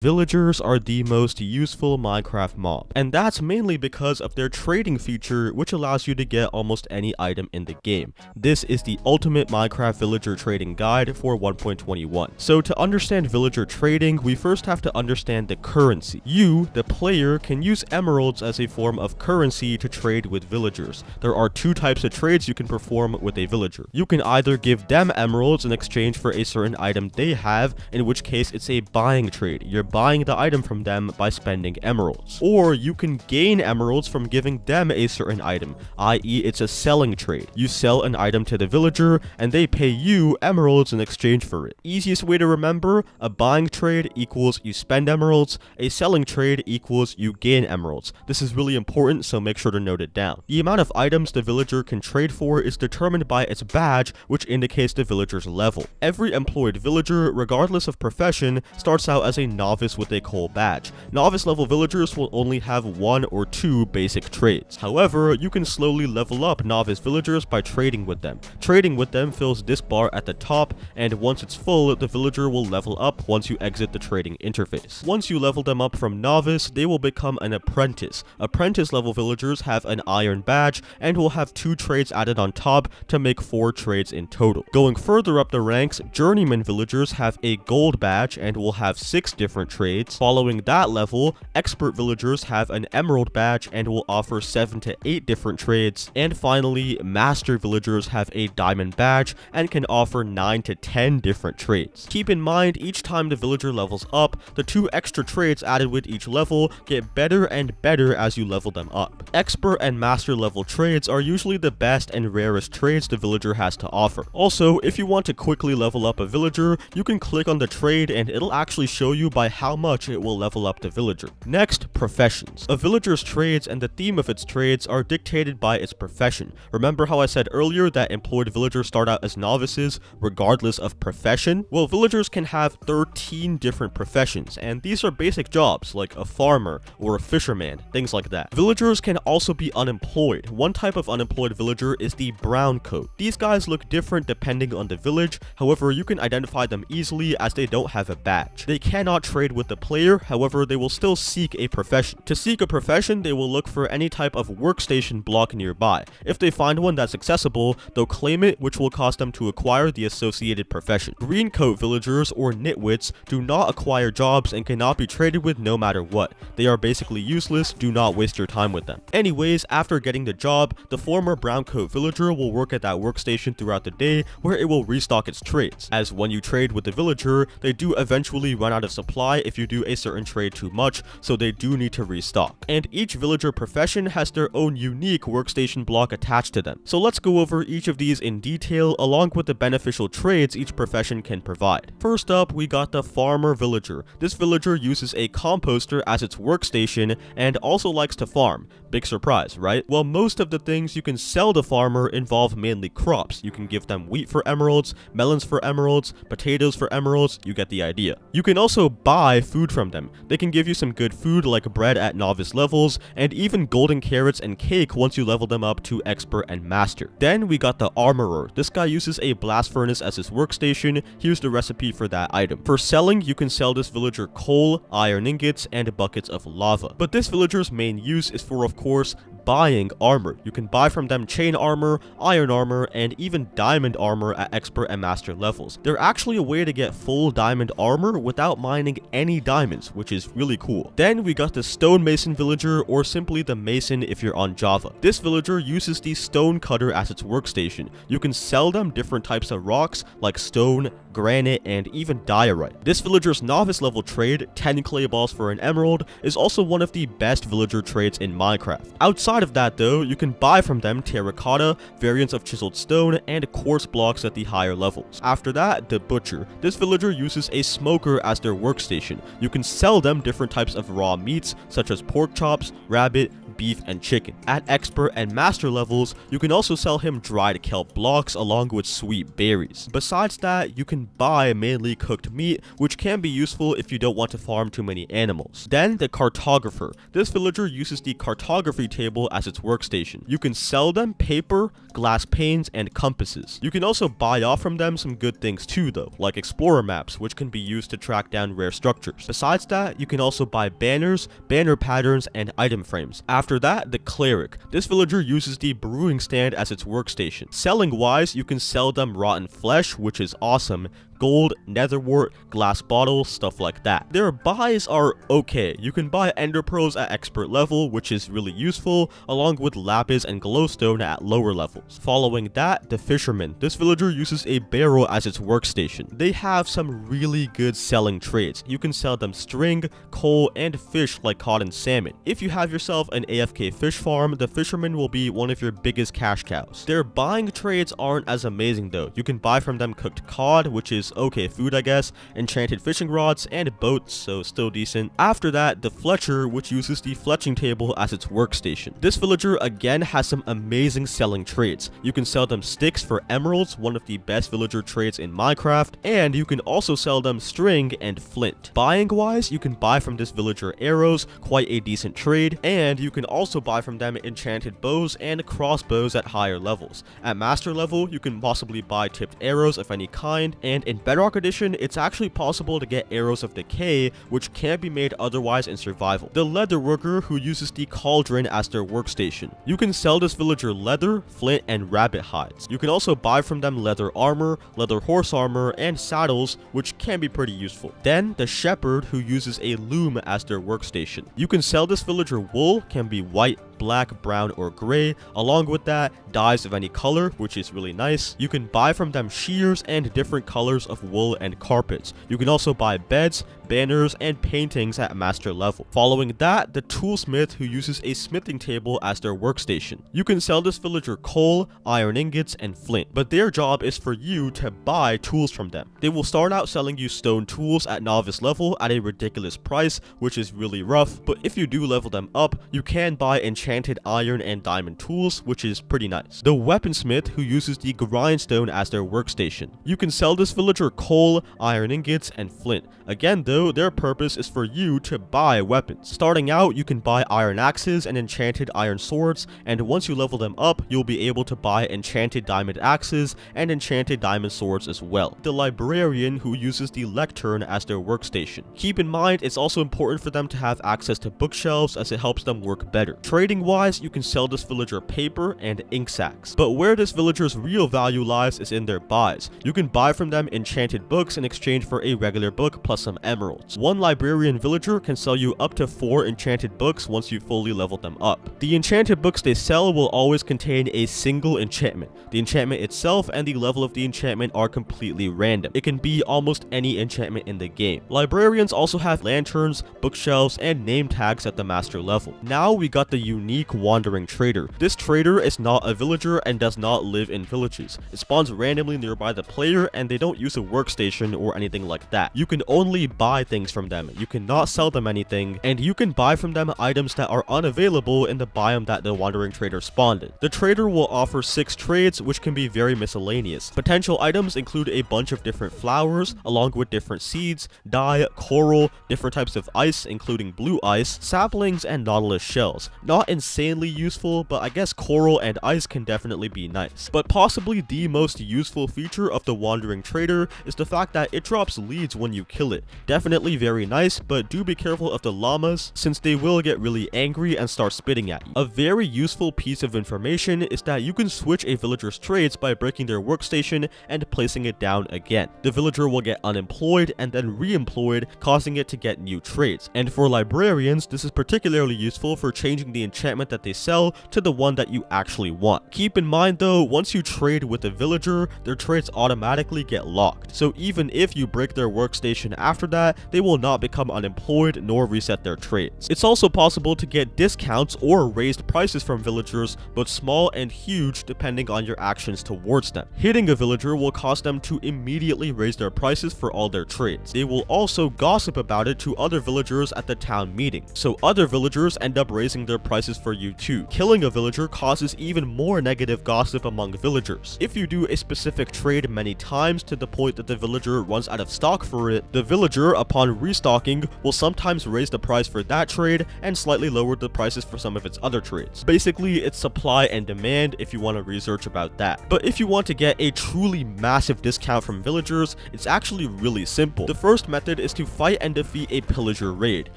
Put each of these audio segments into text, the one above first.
Villagers are the most useful Minecraft mob, and that's mainly because of their trading feature, which allows you to get almost any item in the game. This is the ultimate Minecraft villager trading guide for 1.21. So to understand villager trading, we first have to understand the currency. You, the player, can use emeralds as a form of currency to trade with villagers. There are two types of trades you can perform with a villager. You can either give them emeralds in exchange for a certain item they have, in which case it's a buying trade. You're buying the item from them by spending emeralds. Or you can gain emeralds from giving them a certain item, i.e. it's a selling trade. You sell an item to the villager and they pay you emeralds in exchange for it. Easiest way to remember, a buying trade equals you spend emeralds, a selling trade equals you gain emeralds. This is really important, so make sure to note it down. The amount of items the villager can trade for is determined by its badge, which indicates the villager's level. Every employed villager, regardless of profession, starts out as a novice with a coal badge. Novice level villagers will only have one or two basic trades. However, you can slowly level up novice villagers by trading with them. Trading with them fills this bar at the top, and once it's full, the villager will level up once you exit the trading interface. Once you level them up from novice, they will become an apprentice. Apprentice level villagers have an iron badge and will have two trades added on top to make 4 trades in total. Going further up the ranks, journeyman villagers have a gold badge and will have 6 different trades. Following that level, expert villagers have an emerald badge and will offer 7 to 8 different trades. And finally, master villagers have a diamond badge and can offer 9 to 10 different trades. Keep in mind, each time the villager levels up, the 2 extra trades added with each level get better and better as you level them up. Expert and master level trades are usually the best and rarest trades the villager has to offer. Also, if you want to quickly level up a villager, you can click on the trade and it'll actually show you by how much it will level up the villager. Next, professions. A villager's trades and the theme of its trades are dictated by its profession. Remember how I said earlier that employed villagers start out as novices regardless of profession? Well, villagers can have 13 different professions, and these are basic jobs like a farmer or a fisherman, things like that. Villagers can also be unemployed. One type of unemployed villager is the brown coat. These guys look different depending on the village, however you can identify them easily as they don't have a badge. They cannot trade with the player, however they will still seek a profession. To seek a profession, they will look for any type of workstation block nearby. If they find one that's accessible, they'll claim it, which will cause them to acquire the associated profession. Green coat villagers or nitwits do not acquire jobs and cannot be traded with no matter what. They are basically useless, do not waste your time with them. Anyways, after getting the job, the former brown coat villager will work at that workstation throughout the day where it will restock its trades. As when you trade with the villager, they do eventually run out of supply if you do a certain trade too much, so they do need to restock. And each villager profession has their own unique workstation block attached to them. So let's go over each of these in detail along with the beneficial trades each profession can provide. First up, we got the farmer villager. This villager uses a composter as its workstation and also likes to farm. Big surprise, right? Well, most of the things you can sell to farmer involve mainly crops. You can give them wheat for emeralds, melons for emeralds, potatoes for emeralds, you get the idea. You can also buy food from them. They can give you some good food like bread at novice levels, and even golden carrots and cake once you level them up to expert and master. Then we got the armorer. This guy uses a blast furnace as his workstation. Here's the recipe for that item. For selling, you can sell this villager coal, iron ingots, and buckets of lava. But this villager's main use is for, of course, buying armor. You can buy from them chain armor, iron armor, and even diamond armor at expert and master levels. They're actually a way to get full diamond armor without mining any diamonds, which is really cool. Then we got the stonemason villager, or simply the mason if you're on Java. This villager uses the stone cutter as its workstation. You can sell them different types of rocks like stone, granite, and even diorite. This villager's novice level trade, 10 clay balls for an emerald, is also one of the best villager trades in Minecraft. Outside of that though, you can buy from them terracotta, variants of chiseled stone, and quartz blocks at the higher levels. After that, the butcher. This villager uses a smoker as their workstation. You can sell them different types of raw meats such as pork chops, rabbit, beef and chicken. At expert and master levels, you can also sell him dried kelp blocks along with sweet berries. Besides that, you can buy mainly cooked meat, which can be useful if you don't want to farm too many animals. Then the cartographer. This villager uses the cartography table as its workstation. You can sell them paper, glass panes, and compasses. You can also buy off from them some good things too though, like explorer maps, which can be used to track down rare structures. Besides that, you can also buy banners, banner patterns, and item frames. After that, the cleric. This villager uses the brewing stand as its workstation. Selling wise, you can sell them rotten flesh, which is awesome, gold, netherwort, glass bottles, stuff like that. Their buys are okay. You can buy ender pearls at expert level, which is really useful, along with lapis and glowstone at lower levels. Following that, the fisherman. This villager uses a barrel as its workstation. They have some really good selling trades. You can sell them string, coal, and fish like cod and salmon. If you have yourself an AFK fish farm, the fisherman will be one of your biggest cash cows. Their buying trades aren't as amazing though. You can buy from them cooked cod, which is okay food I guess, enchanted fishing rods, and boats, so still decent. After that, the Fletcher, which uses the fletching table as its workstation. This villager again has some amazing selling trades. You can sell them sticks for emeralds, one of the best villager trades in Minecraft, and you can also sell them string and flint. Buying wise, you can buy from this villager arrows, quite a decent trade, and you can also buy from them enchanted bows and crossbows at higher levels. At master level, you can possibly buy tipped arrows of any kind, and in Bedrock Edition, it's actually possible to get arrows of decay, which can't be made otherwise in survival. The leather worker, who uses the cauldron as their workstation. You can sell this villager leather, flint, and rabbit hides. You can also buy from them leather armor, leather horse armor, and saddles, which can be pretty useful. Then the shepherd, who uses a loom as their workstation. You can sell this villager wool, can be white, black, brown, or gray. Along with that, dyes of any color, which is really nice. You can buy from them shears and different colors of wool and carpets. You can also buy beds, banners, and paintings at master level. Following that, the toolsmith, who uses a smithing table as their workstation. You can sell this villager coal, iron ingots, and flint, but their job is for you to buy tools from them. They will start out selling you stone tools at novice level at a ridiculous price, which is really rough, but if you do level them up, you can buy enchanted iron and diamond tools, which is pretty nice. The weaponsmith, who uses the grindstone as their workstation. You can sell this villager coal, iron ingots, and flint. Again though, their purpose is for you to buy weapons. Starting out, you can buy iron axes and enchanted iron swords, and once you level them up, you'll be able to buy enchanted diamond axes and enchanted diamond swords as well. The librarian, who uses the lectern as their workstation. Keep in mind, it's also important for them to have access to bookshelves as it helps them work better. Trading wise, you can sell this villager paper and ink sacks, but where this villager's real value lies is in their buys. You can buy from them enchanted books in exchange for a regular book plus some emeralds. One librarian villager can sell you up to 4 enchanted books once you fully leveled them up. The enchanted books they sell will always contain a single enchantment. The enchantment itself and the level of the enchantment are completely random. It can be almost any enchantment in the game. Librarians also have lanterns, bookshelves, and name tags at the master level. Now we got the unique wandering trader. This trader is not a villager and does not live in villages. It spawns randomly nearby the player, and they don't use a workstation or anything like that. You can only buy things from them. You cannot sell them anything, and you can buy from them items that are unavailable in the biome that the wandering trader spawned in. The trader will offer 6 trades, which can be very miscellaneous. Potential items include a bunch of different flowers, along with different seeds, dye, coral, different types of ice, including blue ice, saplings, and nautilus shells. Not insanely useful, but I guess coral and ice can definitely be nice. But possibly the most useful feature of the wandering trader is the fact that it drops leads when you kill it. Definitely very nice, but do be careful of the llamas, since they will get really angry and start spitting at you. A very useful piece of information is that you can switch a villager's trades by breaking their workstation and placing it down again. The villager will get unemployed and then re-employed, causing it to get new trades. And for librarians, this is particularly useful for changing the enchantment that they sell to the one that you actually want. Keep in mind though, once you trade with a villager, their trades automatically get locked. So even if you break their workstation after that, they will not become unemployed nor reset their trades. It's also possible to get discounts or raised prices from villagers, but small and huge depending on your actions towards them. Hitting a villager will cause them to immediately raise their prices for all their trades. They will also gossip about it to other villagers at the town meeting, so other villagers end up raising their prices prices for you too. Killing a villager causes even more negative gossip among villagers. If you do a specific trade many times to the point that the villager runs out of stock for it, the villager, upon restocking, will sometimes raise the price for that trade and slightly lower the prices for some of its other trades. Basically, it's supply and demand if you want to research about that. But if you want to get a truly massive discount from villagers, it's actually really simple. The first method is to fight and defeat a pillager raid.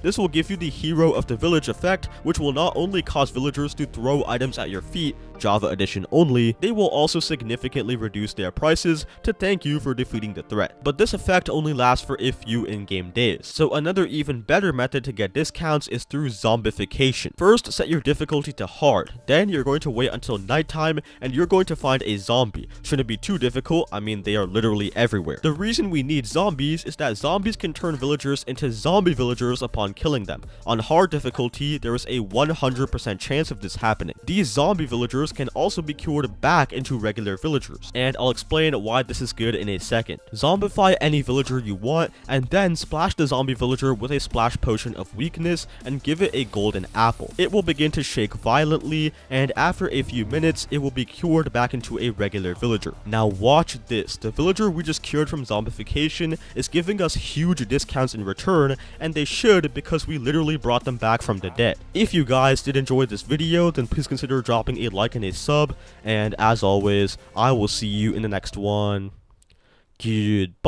This will give you the hero of the village effect, which will not only cause villagers to throw items at your feet, Java edition only, they will also significantly reduce their prices to thank you for defeating the threat. But this effect only lasts for a few in-game days. So another even better method to get discounts is through zombification. First, set your difficulty to hard, then you're going to wait until nighttime and you're going to find a zombie. Shouldn't be too difficult, I mean they are literally everywhere. The reason we need zombies is that zombies can turn villagers into zombie villagers upon killing them. On hard difficulty, there is a 100% chance of this happening. These zombie villagers can also be cured back into regular villagers, and I'll explain why this is good in a second. Zombify any villager you want, and then splash the zombie villager with a splash potion of weakness and give it a golden apple. It will begin to shake violently, and after a few minutes, it will be cured back into a regular villager. Now watch this. The villager we just cured from zombification is giving us huge discounts in return, and they should because we literally brought them back from the dead. If you guys did enjoy this video, then please consider dropping a like and a sub, and as always, I will see you in the next one. Goodbye.